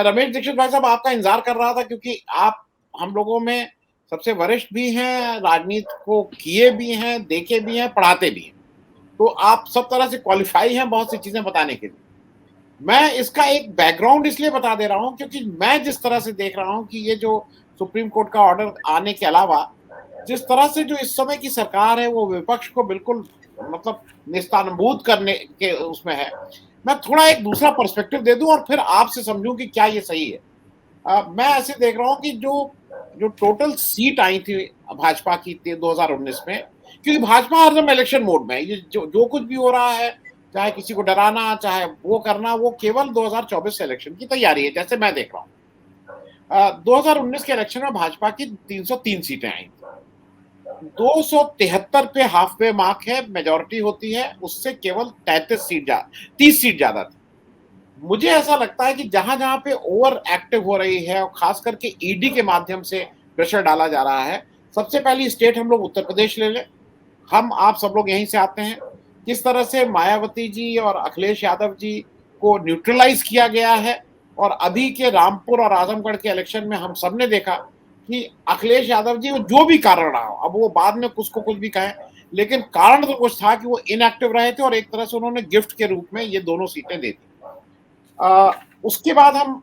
रमेश दीक्षित भाई साहब आपका इंतज़ार कर रहा था क्योंकि आप हम लोगों में सबसे वरिष्ठ भी हैं, राजनीति को किए भी हैं, देखे भी हैं, पढ़ाते भी हैं। तो आप सब तरह से क्वालिफ़ाई हैं बहुत सी चीज़ें बताने के लिए। मैं इसका एक बैकग्राउंड इसलिए बता दे रहा हूँ क्योंकि मैं जिस तरह से देख रहा हूँ कि ये जो सुप्रीम कोर्ट का ऑर्डर आने के अलावा, जिस तरह से जो इस समय की सरकार है वो विपक्ष को बिल्कुल मतलब नेस्तनाबूद करने के उसमें है। मैं थोड़ा एक दूसरा पर्सपेक्टिव दे दूँ और फिर आपसे समझूँ कि क्या ये सही है। मैं ऐसे देख रहा हूँ कि जो जो टोटल सीट आई थी भाजपा की 2019 में, क्योंकि भाजपा हरदम इलेक्शन मोड में है। ये जो जो कुछ भी हो रहा है, चाहे किसी को डराना, चाहे वो करना, वो केवल 2024 इलेक्शन की तैयारी है, जैसे मैं देख रहा हूँ। 2019 के इलेक्शन में भाजपा की 303 सीटें आई। 273 पे हाफ वे मार्क है, मेजॉरिटी होती है, उससे केवल 30 सीट ज्यादा थी। मुझे ऐसा लगता है कि जहां-जहां पे ओवर एक्टिव हो रही है और खास करके ईडी के माध्यम से प्रेशर डाला जा रहा है, सबसे पहली स्टेट हम लोग उत्तर प्रदेश ले लें। हम आप सब लोग यहीं से आते हैं। किस तरह से मायावती जी और अखिलेश यादव जी को न्यूट्रलाइज किया गया है और अभी के रामपुर और आजमगढ़ के इलेक्शन में हम सबने देखा कि अखिलेश यादव जी जो भी कारण रहा हो, अब वो बाद में कुछ को कुछ भी कहें, लेकिन कारण तो कुछ था कि वो इनएक्टिव रहे थे और एक तरह से उन्होंने गिफ्ट के रूप में ये दोनों सीटें दे दी। उसके बाद हम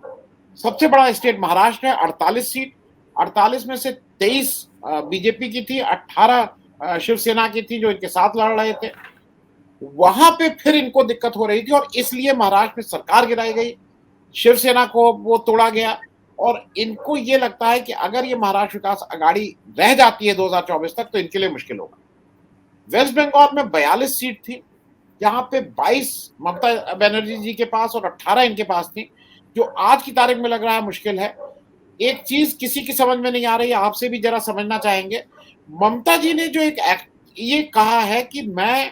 सबसे बड़ा स्टेट महाराष्ट्र है, 48 सीट। 48 में से 23 बीजेपी की थी, 18 शिवसेना की थी जो इनके साथ लड़ रहे थे। वहां पे फिर इनको दिक्कत हो रही थी और इसलिए महाराष्ट्र में सरकार गिराई गई, शिवसेना को वो तोड़ा गया और इनको ये लगता है कि अगर ये महाराष्ट्र विकास अघाड़ी रह जाती है 2024 तक तो इनके लिए मुश्किल होगा। वेस्ट बंगाल में 42 सीट थी, जहां पे 22 ममता बनर्जी जी के पास और 18 इनके पास थी, जो आज की तारीख में लग रहा है मुश्किल है। एक चीज किसी की समझ में नहीं आ रही है, आपसे भी जरा समझना चाहेंगे। ममता जी ने जो ये कहा है कि मैं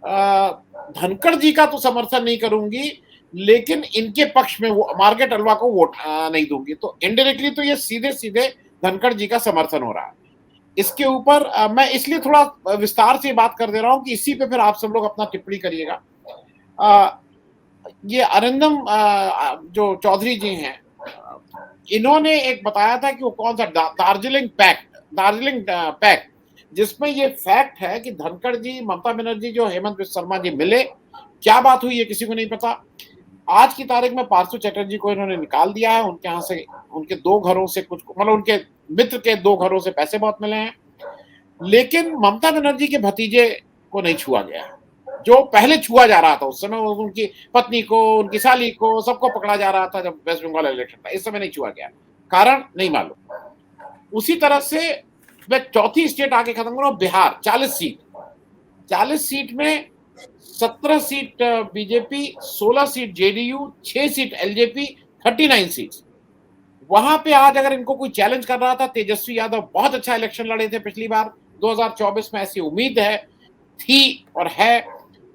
धनखड़ जी का तो समर्थन नहीं करूंगी, लेकिन इनके पक्ष में वो मार्केट अलवा को वोट नहीं दूंगी, तो इनडायरेक्टली तो ये सीधे सीधे धनखड़ जी का समर्थन हो रहा है। इसके ऊपर मैं इसलिए थोड़ा विस्तार से बात कर दे रहा हूं कि इसी पे फिर आप सब लोग अपना टिप्पणी करिएगा। ये अरिंदम जो चौधरी जी हैं, इन्होंने एक बताया था कि वो कौन सा दार्जिलिंग पैक्ट, जिसमें ये फैक्ट है कि धनखड़ जी, ममता बनर्जी जो हेमंत विश्व शर्मा जी मिले, क्या बात हुई ये किसी को नहीं पता। आज की तारीख में पार्थ चैटर्जी को इन्होंने निकाल दिया है, उनके यहाँ से उनके 2 घरों से कुछ मतलब उनके मित्र के 2 घरों से पैसे बहुत मिले हैं, लेकिन ममता बनर्जी के भतीजे को नहीं छुआ गया, जो पहले छुआ जा रहा था। उस समय उनकी पत्नी को, उनकी साली को, सबको पकड़ा जा रहा था जब वेस्ट बंगाल इलेक्शन था। इस समय नहीं छुआ गया, कारण नहीं मालूम। उसी तरह से मैं चौथी स्टेट आगे खत्म कर रहा हूं, बिहार। 40 सीट में 17 seat BJP, 16 seat JDU, 6 seat LJP, 39 seat. वहां पे आज अगर इनको कोई चैलेंज कर रहा था, तेजस्वी यादव बहुत अच्छा इलेक्शन लड़े थे पिछली बार 2024 में, ऐसी उम्मीद है थी और है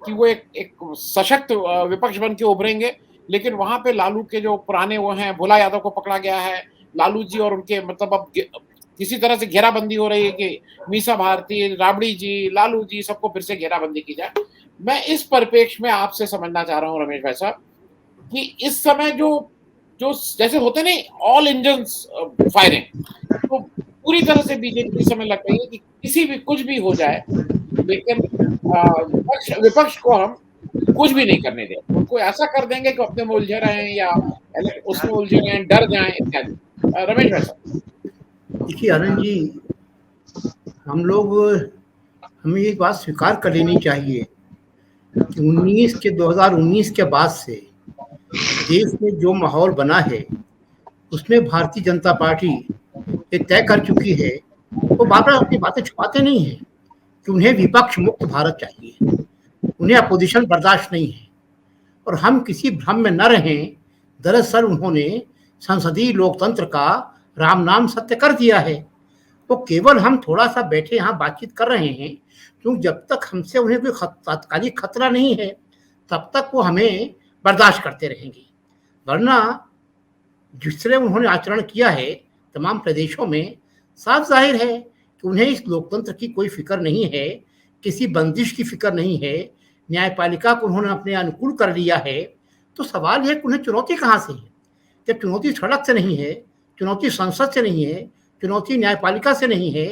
कि वो एक सशक्त विपक्ष बन के उभरेंगे, लेकिन वहां पे लालू के जो पुराने वो हैं, भोला यादव को पकड़ा गया है। लालू जी और उनके मतलब अब किसी तरह से घेराबंदी हो रही है कि मीसा भारती, राबड़ी जी, लालू जी, सबको फिर से घेराबंदी की जाए। मैं इस परिप्रेक्ष्य में आपसे समझना चाह रहा हूँ रमेश भाई साहब कि इस समय जो जो जैसे होते नहीं ऑल इंजन्स फायरिंग, तो पूरी तरह से बीजेपी इस समय लग रही है कि किसी भी कुछ भी हो जाए, लेकिन विपक्ष को हम कुछ भी नहीं करने दें। उनको ऐसा कर देंगे कि अपने में उलझे रहें या उसमें उलझे रहें, डर जाएं इत्यादि। रमेश भाई साहब। देखिए आनंद जी, हमें एक बात स्वीकार कर लेनी चाहिए कि 2019 के बाद से देश में जो माहौल बना है उसमें भारतीय जनता पार्टी ये तय कर चुकी है, वो बार बार अपनी बातें छुपाते नहीं है कि उन्हें विपक्ष मुक्त भारत चाहिए, उन्हें अपोजिशन बर्दाश्त नहीं है और हम किसी भ्रम में न रहें। दरअसल उन्होंने संसदीय लोकतंत्र का राम नाम सत्य कर दिया है। तो केवल हम थोड़ा सा बैठे यहाँ बातचीत कर रहे हैं क्योंकि जब तक हमसे उन्हें कोई तात्कालिक खतरा नहीं है तब तक वो हमें बर्दाश्त करते रहेंगे, वरना जिस तरह उन्होंने आचरण किया है तमाम प्रदेशों में, साफ जाहिर है कि उन्हें इस लोकतंत्र की कोई फिक्र नहीं है, किसी बंदिश की फिक्र नहीं है, न्यायपालिका को उन्होंने अपने अनुकूल कर लिया है। तो सवाल है कि उन्हें चुनौती कहाँ से है जब चुनौती सड़क से नहीं है, चुनौती संसद से नहीं है, चुनौती न्यायपालिका से नहीं है,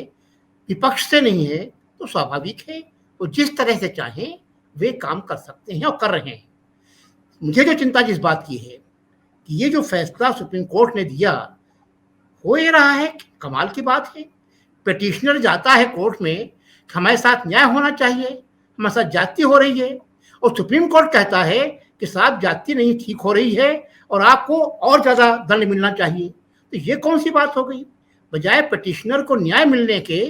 विपक्ष से नहीं है, तो स्वाभाविक है वो जिस तरह से चाहें वे काम कर सकते हैं और कर रहे हैं। मुझे जो चिंता जिस बात की है कि ये जो फैसला सुप्रीम कोर्ट ने दिया, हो ये रहा है, कमाल की बात है। पिटिशनर जाता है कोर्ट में, हमारे साथ न्याय होना चाहिए, हमारे साथ जाति हो रही है, और सुप्रीम कोर्ट कहता है कि साहब जाति नहीं ठीक हो रही है और आपको और ज़्यादा दंड मिलना चाहिए। तो ये कौन सी बात हो गई? बजाय पिटिशनर को न्याय मिलने के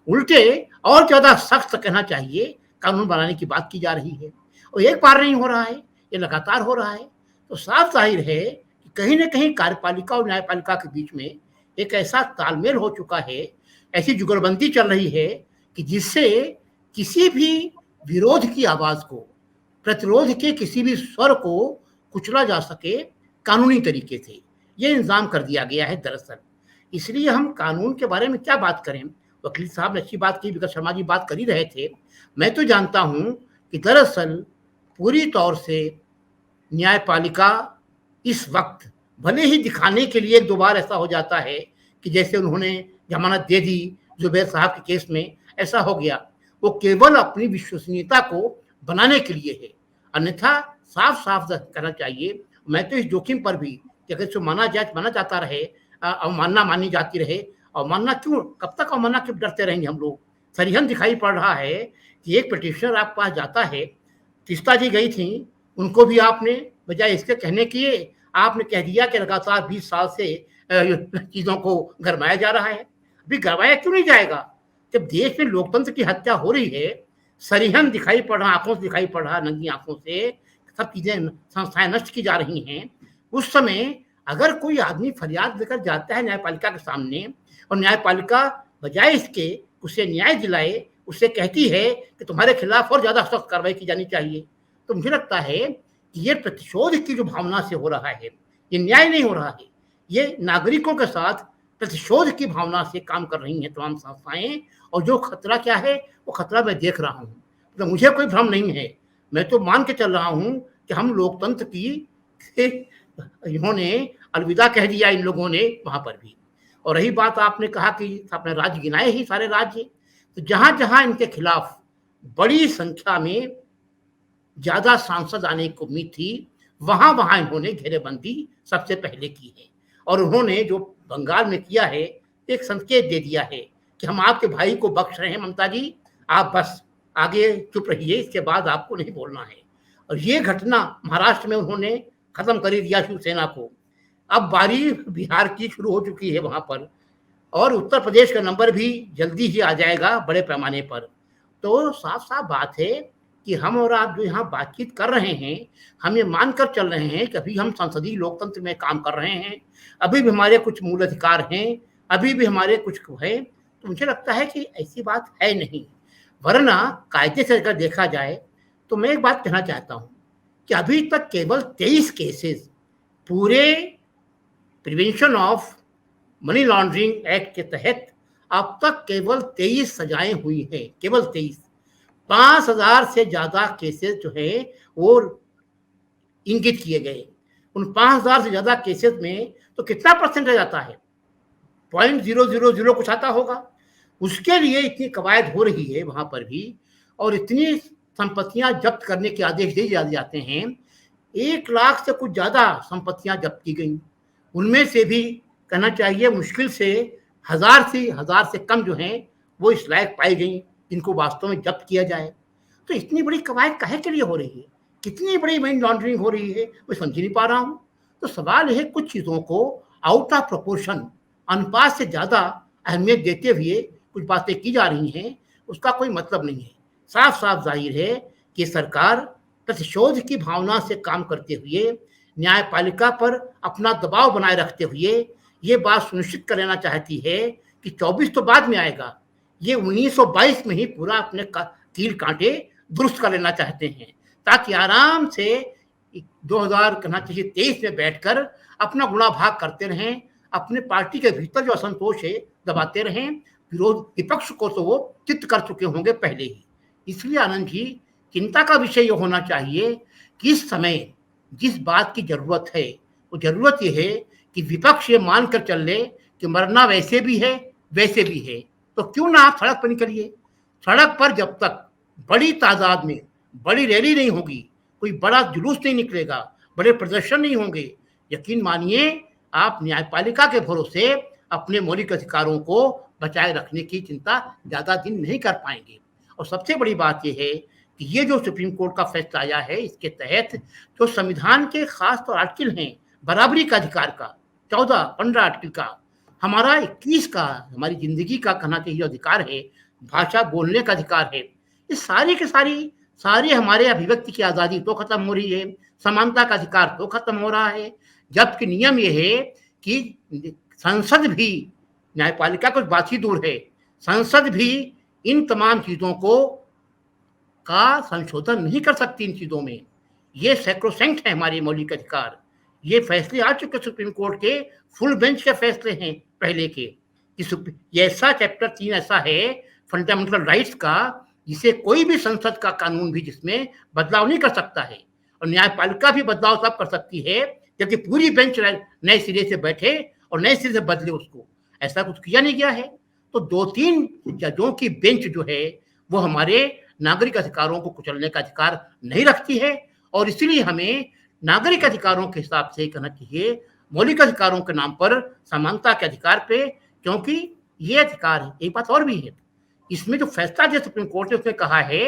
उल्टे और ज़्यादा सख्त कहना चाहिए, कानून बनाने की बात की जा रही है। और एक बार नहीं हो रहा है, ये लगातार हो रहा है। तो साफ जाहिर है कि कहीं ना कहीं कार्यपालिका और न्यायपालिका के बीच में एक ऐसा तालमेल हो चुका है, ऐसी जुगलबंदी चल रही है कि जिससे किसी भी विरोध की आवाज़ को, प्रतिरोध के किसी भी स्वर को कुचला जा सके कानूनी तरीके से, ये इंतजाम कर दिया गया है दरअसल। इसलिए हम कानून के बारे में क्या बात करें? वकील साहब ने अच्छी बात की, विकास शर्मा जी बात कर ही रहे थे। मैं तो जानता हूं कि दरअसल पूरी तौर से न्यायपालिका इस वक्त भले ही दिखाने के लिए 2 बार ऐसा हो जाता है कि जैसे उन्होंने जमानत दे दी जुबैर साहब के केस में, ऐसा हो गया, वो केवल अपनी विश्वसनीयता को बनाने के लिए है। अन्यथा साफ साफ कहना चाहिए, मैं तो इस जोखिम पर भी कि अगर इसको माना जाए, माना जाता रहे, अवमानना मानी जाती रहे, अवमानना क्यों, कब तक अवमानना क्यों डरते रहेंगे हम लोग? सरिहन दिखाई पड़ रहा है कि एक पिटिशनर आपके पास जाता है, तीस्ता जी गई थी, उनको भी आपने बजाय इसके कहने किए, आपने कह दिया कि लगातार 20 साल से चीज़ों को गरमाया जा रहा है। अभी गरमाया क्यों नहीं जाएगा? जब देश में लोकतंत्र की हत्या हो रही है, सरिहन दिखाई पड़ रहा, आंखों से दिखाई पड़ रहा, नंगी आंखों से सब चीज़ें, संस्थाएं नष्ट की जा रही हैं, उस समय अगर कोई आदमी फरियाद लेकर जाता है न्यायपालिका के सामने और न्यायपालिका बजाय इसके उसे न्याय दिलाए, उसे कहती है कि तुम्हारे खिलाफ और ज़्यादा सख्त कार्रवाई की जानी चाहिए, तो मुझे लगता है कि ये प्रतिशोध की जो भावना से हो रहा है, ये न्याय नहीं हो रहा है, ये नागरिकों के साथ प्रतिशोध की भावना से काम कर रही हैं तमाम संस्थाएं। और जो खतरा क्या है, वो खतरा मैं देख रहा हूँ, तो मुझे कोई भ्रम नहीं है। मैं तो मान के चल रहा हूँ कि हम लोकतंत्र की इन्होंने अलविदा कह दिया इन लोगों ने वहां पर भी। और रही बात, आपने कहा कि अपने राज्य गिनाए ही सारे राज्य, तो जहां जहां इनके खिलाफ बड़ी संख्या में ज्यादा सांसद आने की उम्मीद थी, वहां वहां इन्होंने घेरेबंदी सबसे पहले की है। और उन्होंने जो बंगाल में किया है, एक संकेत दे दिया है कि हम आपके भाई को बख्श रहे हैं ममता जी, आप बस आगे चुप रहिए, इसके बाद आपको नहीं बोलना है। और ये घटना महाराष्ट्र में उन्होंने खत्म कर ही दिया शिवसेना को। अब बारी बिहार की शुरू हो चुकी है वहां पर, और उत्तर प्रदेश का नंबर भी जल्दी ही आ जाएगा बड़े पैमाने पर। तो साफ साफ बात है कि हम और आप जो यहाँ बातचीत कर रहे हैं, हम ये मानकर चल रहे हैं कि अभी हम संसदीय लोकतंत्र में काम कर रहे हैं, अभी भी हमारे कुछ मूल अधिकार हैं, अभी भी हमारे कुछ है। तो मुझे लगता है कि ऐसी बात है नहीं। वरना कायदे से अगर देखा जाए तो मैं एक बात कहना चाहता हूँ कि अभी तक केवल 23 केसेस पूरे prevention of money laundering act के तहत अब तक केवल 23 सजाएं हुई हैं, केवल 23। 5000 से ज्यादा केसेस जो है वो इंगित किए गए। उन 5000 से ज्यादा केसेस में तो कितना परसेंट रह जाता है? 0.000 कुछ आता होगा। उसके लिए इतनी कवायद हो रही है वहां पर भी, और इतनी संपत्तियां जब्त करने के आदेश दे जाते हैं। 1 लाख से कुछ ज्यादा संपत्तियां जब्त की गई, उनमें से भी कहना चाहिए मुश्किल से 1000 से कम जो हैं वो इस लायक पाई गई जिनको वास्तव में जब्त किया जाए। तो इतनी बड़ी कवायद काहे के लिए हो रही है? कितनी बड़ी मनी लॉन्ड्रिंग हो रही है, मैं समझ नहीं पा रहा हूँ। तो सवाल है, कुछ चीज़ों को आउट ऑफ प्रोपोर्शन, अनुपात से ज़्यादा अहमियत देते हुए कुछ बातें की जा रही हैं, उसका कोई मतलब नहीं है। साफ साफ जाहिर है कि सरकार प्रतिशोध की भावना से काम करते हुए, न्यायपालिका पर अपना दबाव बनाए रखते हुए ये बात सुनिश्चित कर लेना चाहती है कि 24 तो बाद में आएगा, ये 1922 में ही पूरा अपने कील कांटे दुरुस्त कर लेना चाहते हैं, ताकि आराम से 2000 कहना चाहिए 23 में बैठकर अपना गुणा भाग करते रहें, अपने पार्टी के भीतर जो असंतोष है दबाते रहें। विरोध विपक्ष को तो वो चित्त कर चुके होंगे पहले ही। इसलिए आनंद जी, चिंता का विषय ये होना चाहिए कि इस समय जिस बात की जरूरत है, वो जरूरत ये है कि विपक्ष ये मानकर चल ले कि मरना वैसे भी है वैसे भी है, तो क्यों ना आप सड़क पर निकलिए। सड़क पर जब तक बड़ी तादाद में बड़ी रैली नहीं होगी, कोई बड़ा जुलूस नहीं निकलेगा, बड़े प्रदर्शन नहीं होंगे, यकीन मानिए आप न्यायपालिका के भरोसे अपने मौलिक अधिकारों को बचाए रखने की चिंता ज़्यादा दिन नहीं कर पाएंगे। और सबसे बड़ी बात यह है कि ये जो सुप्रीम कोर्ट का फैसला आया है, इसके तहत जो संविधान के खास तो आर्टिकल हैं बराबरी का अधिकार का, 14-15 आर्टिकल का, हमारा 21 का, हमारी जिंदगी का कहना चाहिए अधिकार है, भाषा बोलने का अधिकार है, ये सारी की सारी हमारे अभिव्यक्ति की आज़ादी तो खत्म हो रही है, समानता का अधिकार तो खत्म हो रहा है। जबकि नियम यह है कि संसद भी, न्यायपालिका कुछ बात ही दूर है, संसद भी इन तमाम चीज़ों को का संशोधन नहीं कर सकती। इन चीज़ों में ये सैक्रोसैंक्ट है हमारे मौलिक अधिकार। ये फैसले आ चुके सुप्रीम कोर्ट के, फुल बेंच के फैसले हैं पहले के, कि ये ऐसा चैप्टर 3 ऐसा है फंडामेंटल राइट्स का, जिसे कोई भी संसद का कानून भी जिसमें बदलाव नहीं कर सकता है, और न्यायपालिका भी बदलाव तब कर सकती है जबकि पूरी बेंच नए सिरे से बैठे और नए सिरे से बदले उसको। ऐसा कुछ किया नहीं गया है। तो 2-3 जजों की बेंच जो है वो हमारे नागरिक अधिकारों को कुचलने का अधिकार नहीं रखती है, और इसलिए हमें नागरिक अधिकारों के हिसाब से कहना चाहिए मौलिक अधिकारों के नाम पर समानता के अधिकार पे, क्योंकि ये अधिकार है। एक बात और भी है, इसमें जो फैसला दिया सुप्रीम कोर्ट ने, उसमें कहा है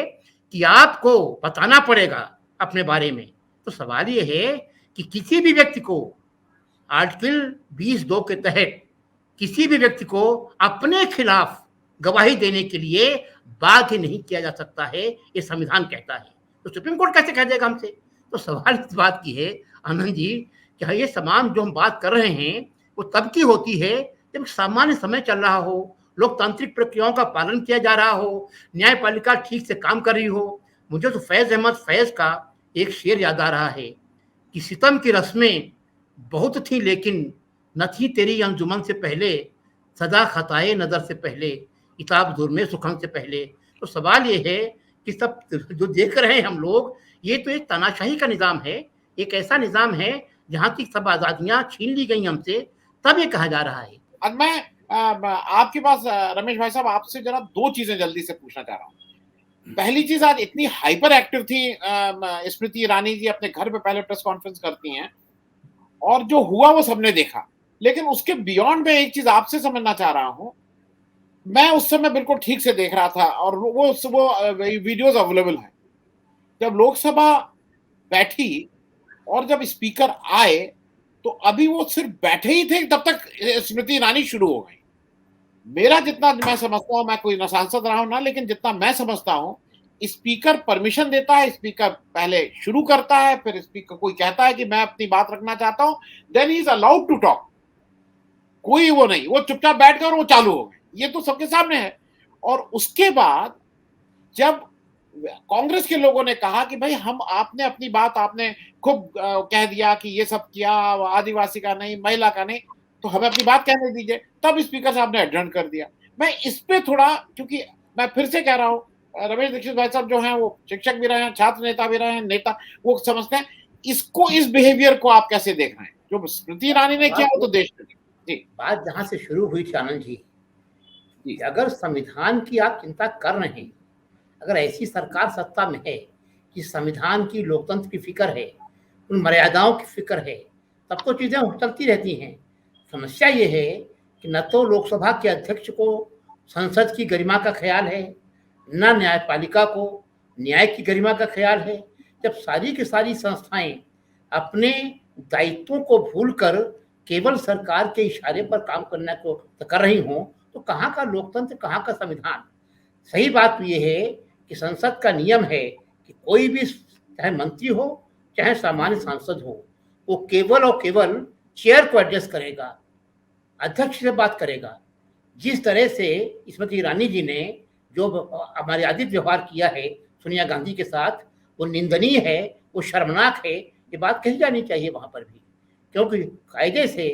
कि आपको बताना पड़ेगा अपने बारे में। तो सवाल ये है कि किसी भी व्यक्ति को आर्टिकल 20(2) के तहत किसी भी व्यक्ति को अपने खिलाफ गवाही देने के लिए बाध्य नहीं किया जा सकता है, ये संविधान कहता है। तो सुप्रीम कोर्ट कैसे कह देगा हमसे? तो सवाल इस बात की है आनंद जी, कि ये तमाम जो हम बात कर रहे हैं वो तब की होती है जब सामान्य समय चल रहा हो, लोकतांत्रिक प्रक्रियाओं का पालन किया जा रहा हो, न्यायपालिका ठीक से काम कर रही हो। मुझे तो फैज़ अहमद फैज़ का एक शेर याद आ रहा है कि सितम की रस्में बहुत थी लेकिन न थी तेरी अंजुमन से पहले, सदा खताए नज़र से पहले, किताब जुर्मे सुखन से पहले। तो सवाल ये है कि सब जो देख रहे हैं हम लोग, ये तो एक तानाशाही का निज़ाम है, एक ऐसा निज़ाम है जहाँ की सब आज़ादियाँ छीन ली गई हमसे, तब ये कहा जा रहा है। अब मैं आपके पास रमेश भाई साहब आपसे जरा 2 चीजें जल्दी से पूछना चाह रहा हूँ। पहली चीज, आज इतनी हाइपर एक्टिव थी स्मृति ईरानी जी, अपने घर पे पहले प्रेस कॉन्फ्रेंस करती हैं और जो हुआ वो सबने देखा, लेकिन उसके बियॉन्ड में एक चीज आपसे समझना चाह रहा हूं। मैं उस समय बिल्कुल ठीक से देख रहा था और वो वीडियोस अवेलेबल हैं। जब लोकसभा बैठी और जब स्पीकर आए तो अभी वो सिर्फ बैठे ही थे, तब तक स्मृति ईरानी शुरू हो गई। मेरा जितना मैं समझता हूं, मैं कोई ना सांसद रहा हूं ना, लेकिन जितना मैं समझता हूं, स्पीकर परमिशन देता है, स्पीकर पहले शुरू करता है, फिर स्पीकर कोई कहता है कि मैं अपनी बात रखना चाहता हूं, then he is allowed to talk. कोई वो नहीं, वो चुपचाप बैठ गए और वो चालू हो गए, ये तो सबके सामने है। और उसके बाद जब कांग्रेस के लोगों ने कहा कि भाई हम, आपने अपनी बात आपने खूब कह दिया कि ये सब किया, आदिवासी का नहीं, महिला का नहीं, तो हमें अपनी बात कहने दीजिए, तब स्पीकर साहब ने एडजर्न कर दिया। मैं इस पे थोड़ा, क्योंकि मैं फिर से कह रहा हूं, रमेश दीक्षित भाई साहब जो हैं वो शिक्षक भी रहे हैं, छात्र नेता भी रहे हैं, नेता, वो समझते हैं इसको, इस बिहेवियर को आप कैसे देख रहे हैं जो स्मृति ईरानी ने किया, वो तो देश ने। जी, बात जहां से शुरू हुई थी आनंद जी, अगर संविधान की आप चिंता कर रहे हैं, अगर ऐसी सरकार सत्ता में है कि संविधान की, लोकतंत्र की फिक्र है, उन मर्यादाओं की फिक्र है, तब तो चीजें चलती रहती हैं। समस्या ये है कि न तो लोकसभा के अध्यक्ष को संसद की गरिमा का ख्याल है, न न्यायपालिका को न्याय की गरिमा का ख्याल है। जब सारी की सारी संस्थाएं अपने दायित्वों को भूलकर केवल सरकार के इशारे पर काम करने को कर रही हों, तो कहाँ का लोकतंत्र, कहाँ का संविधान? सही बात तो ये है कि संसद का नियम है कि कोई भी, चाहे मंत्री हो चाहे सामान्य सांसद हो, वो केवल और केवल चेयर को एडजस्ट करेगा, अध्यक्ष से बात करेगा। जिस तरह से स्मृति ईरानी जी ने जो अमर्यादित व्यवहार किया है सोनिया गांधी के साथ, वो निंदनीय है, वो शर्मनाक है। ये बात कही जानी चाहिए वहां पर भी, क्योंकि कायदे से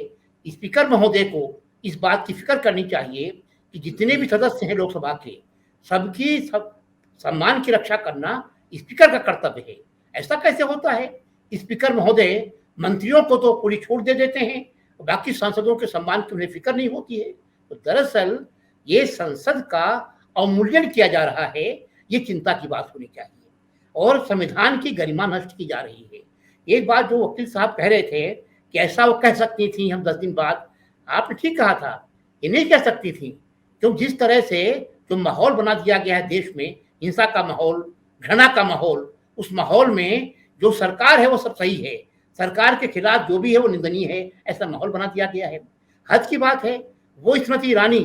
स्पीकर महोदय को इस बात की फिक्र करनी चाहिए कि जितने भी सदस्य हैं लोकसभा के, सबकी सम्मान की रक्षा करना स्पीकर का कर्तव्य है। ऐसा कैसे होता है? स्पीकर महोदय मंत्रियों को तो पूरी छूट दे देते हैं, बाकी सांसदों के सम्मान की उन्हें फिक्र नहीं होती है। तो दरअसल ये संसद का अवमूल्यन किया जा रहा है, ये चिंता की बात होनी चाहिए और संविधान की गरिमा नष्ट की जा रही है। एक बात जो वकील साहब कह रहे थे कि ऐसा वो कह सकती थी हम 10 दिन बाद, आपने ठीक कहा था, ये नहीं कह सकती थी, क्योंकि जिस तरह से जो माहौल बना दिया गया है देश में, हिंसा का माहौल, घृणा का माहौल, उस माहौल में जो सरकार है वो सब सही है, सरकार के खिलाफ जो भी है वो निंदनीय है, ऐसा माहौल बना दिया गया है। हद की बात है वो स्मृति ईरानी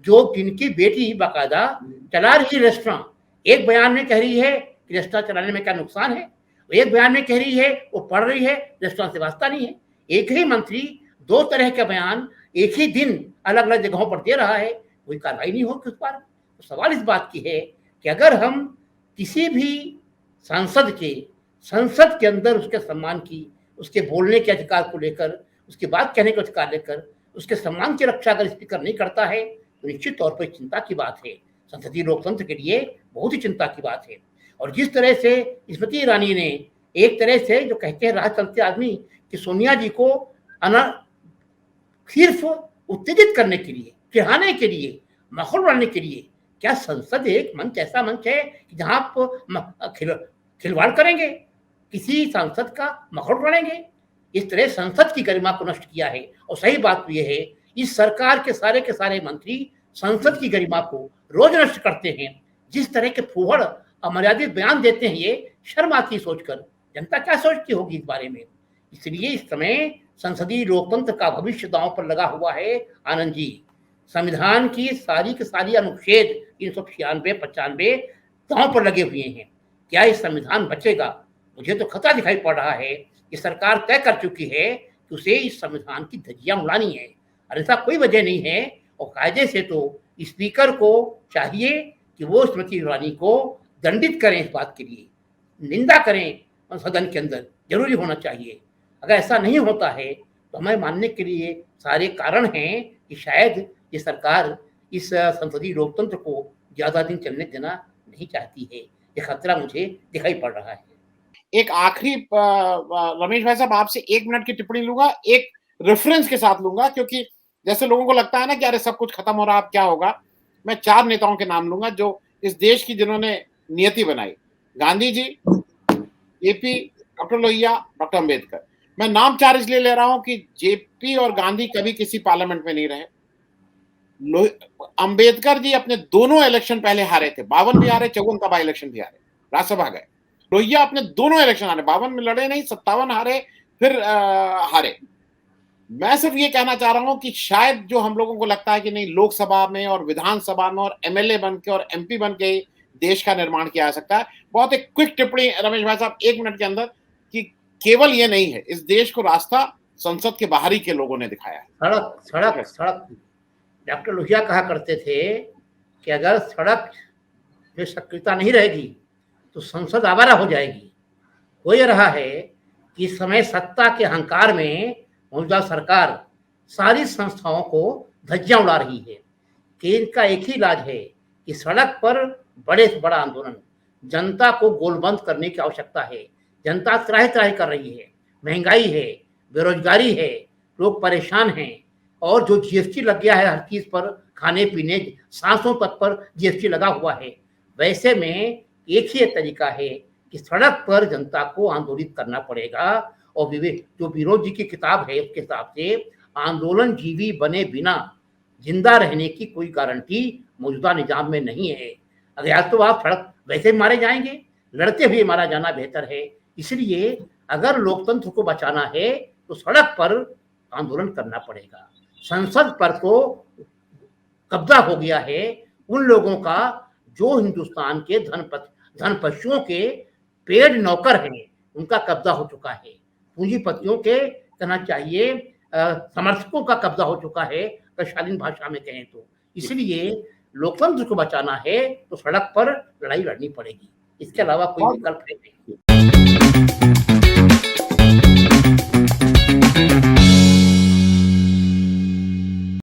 जो जिनकी बेटी बाकायदा चला रही रेस्टोरेंट, एक बयान में कह रही है कि रेस्टोरेंट चलाने में क्या नुकसान है, एक बयान में कह रही है वो पढ़ रही है, रेस्टोरेंट से वास्ता नहीं है। एक ही मंत्री दो तरह के बयान एक ही दिन अलग अलग जगहों पर दे रहा है, कोई कार्रवाई नहीं होगी उस पर। तो सवाल इस बात की है कि अगर हम किसी भी सांसद के संसद के अंदर उसके सम्मान की, उसके बोलने के अधिकार को लेकर, उसकी बात कहने के अधिकार लेकर उसके सम्मान की रक्षा अगर स्पीकर नहीं करता है तो निश्चित तौर पर चिंता की बात है, संसदीय लोकतंत्र के लिए बहुत ही चिंता की बात है। और जिस तरह से स्मृति ईरानी ने एक तरह से जो कहते हैं राजतंत्री आदमी कि सोनिया जी को सिर्फ उत्तेजित करने के लिए, चिढ़ाने के लिए, माहौल बनाने के लिए, क्या संसद एक मंच ऐसा मंच है कि जहां आप खिलवाड़ करेंगे, किसी सांसद का माहौल बनाएंगे? इस तरह संसद की गरिमा को नष्ट किया है। और सही बात तो यह है इस सरकार के सारे मंत्री संसद की गरिमा को रोज नष्ट करते हैं। जिस तरह के फूहड़ अमर्यादित बयान देते हैं, ये शर्म आती सोचकर, जनता क्या सोचती होगी इस बारे में। इसलिए इस समय संसदीय लोकतंत्र का भविष्य दांव पर लगा हुआ है। आनंद जी, संविधान की सारी अनुच्छेद 396, 95 दांव पर लगे हुए हैं। क्या ये संविधान बचेगा? मुझे तो खतरा दिखाई पड़ रहा है कि सरकार तय कर चुकी है कि उसे इस संविधान की धज्जियां उड़ानी है, और ऐसा कोई वजह नहीं है। और कायदे से तो स्पीकर को चाहिए कि वो स्मृति ईरानी को दंडित करें, इस बात के लिए निंदा करें सदन के अंदर, जरूरी होना चाहिए। अगर ऐसा नहीं होता है तो हमें मानने के लिए सारे कारण हैं कि शायद ये सरकार इस संसदीय लोकतंत्र को ज्यादा दिन चलने देना नहीं चाहती है। ये खतरा मुझे दिखाई पड़ रहा है। एक आखिरी रमेश भाई साहब आपसे 1 मिनट की टिप्पणी लूंगा, एक रेफरेंस के साथ लूंगा, क्योंकि जैसे लोगों को लगता है ना कि अरे सब कुछ खत्म हो रहा, अब क्या होगा। मैं 4 नेताओं के नाम लूंगा जो इस देश की जिन्होंने नियति बनाई। Gandhi ji, JP, doctor Lohia, doctor Ambedkar. मैं नाम 4 इसलिए ले रहा हूं कि जेपी और गांधी कभी किसी पार्लियामेंट में नहीं रहे। अंबेडकर जी अपने दोनों इलेक्शन पहले हारे थे, 52 भी हारे, 54 का बाई इलेक्शन भी हारे, राज्यसभा गए। लोहिया अपने दोनों इलेक्शन हारे, 52 में लड़े नहीं, 57 हारे, फिर हारे। मैं सिर्फ ये कहना चाह रहा हूं कि शायद जो हम लोगों को लगता है कि नहीं, लोकसभा में और विधानसभा में और एमएलए बन के और एमपी बन के देश का निर्माण किया जा सकता है। बहुत एक क्विक टिप्पणी रमेश भाई साहब 1 मिनट के अंदर, कि केवल ये नहीं है, इस देश को रास्ता संसद के बाहरी के लोगों ने दिखाया है। सड़क डॉक्टर लोहिया कहा करते थे कि अगर सड़क में सक्रियता नहीं रहेगी तो संसद आवारा हो जाएगी। हो ये रहा है कि इस समय सत्ता के अहंकार में मौजूदा सरकार सारी संस्थाओं को धज्जियां उड़ा रही है कि इनका एक ही इलाज है कि सड़क पर बड़े से बड़ा आंदोलन, जनता को गोलबंद करने की आवश्यकता है। जनता त्राहि त्राहि कर रही है, महंगाई है, बेरोजगारी है, लोग परेशान हैं, और जो जीएसटी लग गया है हर चीज पर, खाने पीने सांसों तक पर जीएसटी लगा हुआ है। वैसे में एक ही तरीका है कि सड़क पर जनता को आंदोलित करना पड़ेगा। और जो विनोद जी की किताब है उसके हिसाब से आंदोलन जीवी बने बिना जिंदा रहने की कोई गारंटी मौजूदा निजाम में नहीं है। अगर आज तो आप सड़क वैसे मारे जाएंगे, लड़ते हुए मारा जाना बेहतर है। इसलिए अगर लोकतंत्र को बचाना है तो सड़क पर आंदोलन करना पड़ेगा। संसद पर तो कब्जा हो गया है उन लोगों का जो हिंदुस्तान के धनपतियों के पेड़ नौकर हैं, उनका कब्जा हो चुका है। पूंजीपतियों के कहना चाहिए समर्थकों का कब्जा हो चुका है, शालीन भाषा में कहें तो। इसलिए लोकतंत्र को बचाना है तो सड़क पर लड़ाई लड़नी पड़ेगी, इसके अलावा कोई विकल्प नहीं।